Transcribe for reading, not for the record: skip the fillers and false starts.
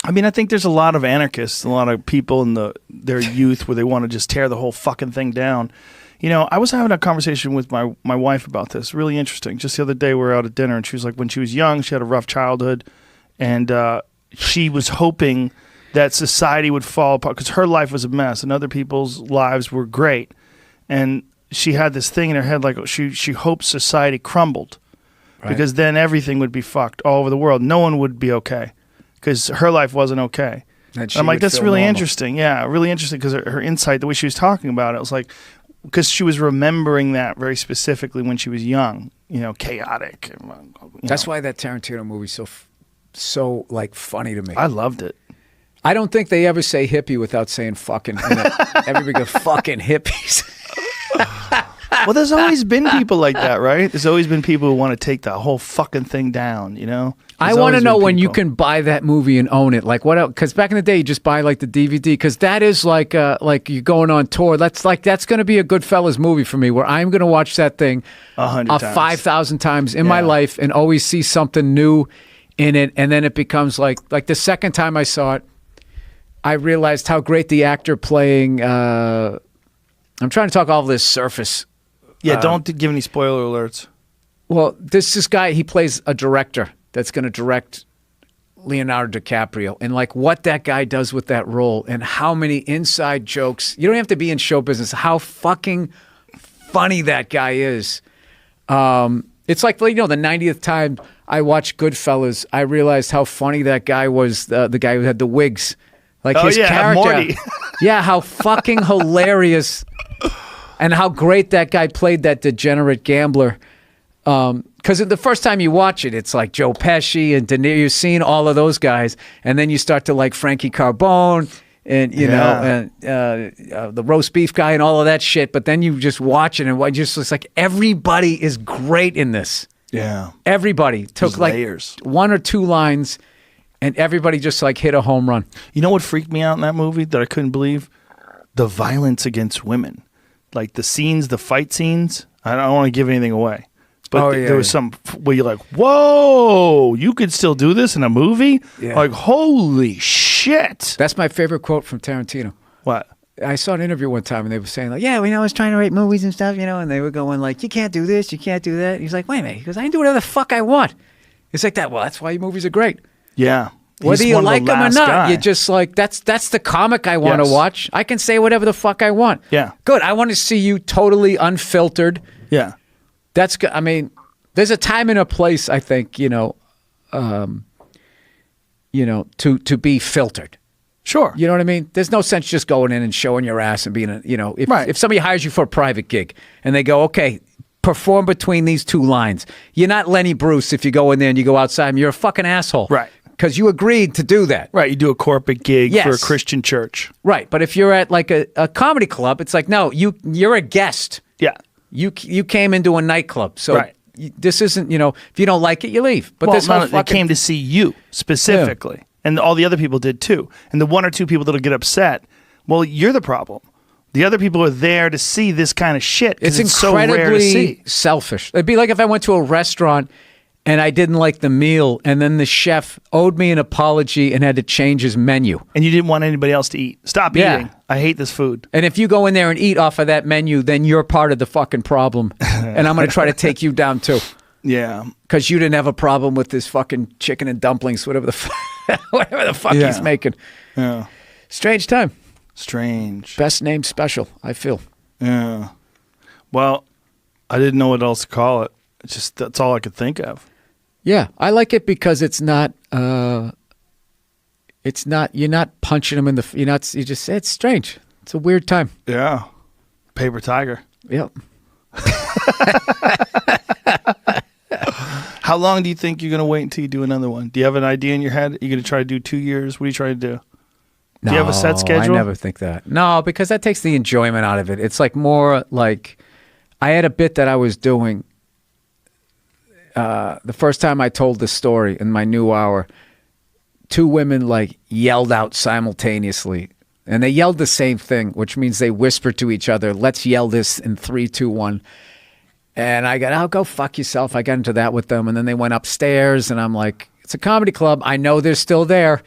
I mean, I think there's a lot of anarchists, a lot of people in their youth where they want to just tear the whole fucking thing down. You know, I was having a conversation with my wife about this. Really interesting. Just the other day, we were out at dinner, and she was like, when she was young, she had a rough childhood, and she was hoping that society would fall apart because her life was a mess, and other people's lives were great. And she had this thing in her head, like she hoped society crumbled, right? Because then everything would be fucked all over the world. No one would be okay because her life wasn't okay. And I'm like, that's really interesting. Yeah, really interesting because her insight, the way she was talking about it, was like, because she was remembering that very specifically when she was young, you know, chaotic. That's why that Tarantino movie's so like funny to me. I loved it. I don't think they ever say hippie without saying fucking. Everybody goes, fucking hippies. Well, there's always been people like that, right? There's always been people who want to take the whole fucking thing down, you know? I want to know when you can buy that movie and own it. Like what else? Because back in the day, you just buy like the DVD. Because that is like you're going on tour. That's going to be a Goodfellas movie for me, where I'm going to watch that thing 5,000 times in my life and always see something new in it. And then it becomes like the second time I saw it, I realized how great the actor playing. I'm trying to talk all this surface. Yeah, don't give any spoiler alerts. Well, this guy, he plays a director that's going to direct Leonardo DiCaprio, and like what that guy does with that role and how many inside jokes. You don't have to be in show business. How fucking funny that guy is. It's like, you know, the 90th time I watched Goodfellas, I realized how funny that guy was, the guy who had the wigs. Like his character. Morty. Yeah, how fucking hilarious. And how great that guy played that degenerate gambler. Because the first time you watch it, it's like Joe Pesci and De Niro. You've seen all of those guys. And then you start to like Frankie Carbone and, you know, and the roast beef guy and all of that shit. But then you just watch it and it's like everybody is great in this. Yeah. Everybody took There's like layers. One or two lines and everybody just like hit a home run. You know what freaked me out in that movie that I couldn't believe? The violence against women. Like the scenes, the fight scenes. I don't want to give anything away. But there was some where you're like, whoa, you could still do this in a movie? Yeah. Like, holy shit. That's my favorite quote from Tarantino. What? I saw an interview one time and they were saying like, yeah, I was trying to write movies and stuff, you know, and they were going like, you can't do this, you can't do that. And he's like, wait a minute. He goes, I can do whatever the fuck I want. It's like that. Well, that's why your movies are great. Yeah. Whether you like them or not, you're just like, that's the comic I want to watch. I can say whatever the fuck I want. Yeah. Good. I want to see you totally unfiltered. Yeah. That's good. I mean, there's a time and a place, I think, to be filtered. Sure. You know what I mean? There's no sense just going in and showing your ass and being if somebody hires you for a private gig and they go, okay, perform between these two lines. You're not Lenny Bruce if you go in there and you go outside and you're a fucking asshole. Right. Because you agreed to do that. Right, you do a corporate gig for a Christian church. Right, but if you're at like a comedy club, it's like, no, you're a guest. Yeah. You came into a nightclub, so this isn't, if you don't like it, you leave. But they came to see you specifically, and all the other people did too. And the one or two people that'll get upset, well, you're the problem. The other people are there to see this kind of shit. It's incredibly so rare to see. Selfish. It'd be like if I went to a restaurant and I didn't like the meal, and then the chef owed me an apology and had to change his menu. And you didn't want anybody else to eat. Stop eating. I hate this food. And if you go in there and eat off of that menu, then you're part of the fucking problem. And I'm going to try to take you down too. Yeah. Because you didn't have a problem with this fucking chicken and dumplings, whatever the fuck he's making. Yeah. Strange time. Strange. Best name special, I feel. Yeah. Well, I didn't know what else to call it. It's just, that's all I could think of. Yeah, I like it because it's not, you're not punching them in the, you just say it's strange. It's a weird time. Yeah. Paper tiger. Yep. How long do you think you're going to wait until you do another one? Do you have an idea in your head? Are you going to try to do 2 years? What are you trying to do? No, do you have a set schedule? I never think that. No, because that takes the enjoyment out of it. It's like more like, I had a bit that I was doing the first time I told the story in my new hour, two women like yelled out simultaneously, and they yelled the same thing, which means they whispered to each other, let's yell this in 3, 2, 1. And I got, oh, go fuck yourself. I got into that with them. And then they went upstairs and I'm like, it's a comedy club. I know they're still there.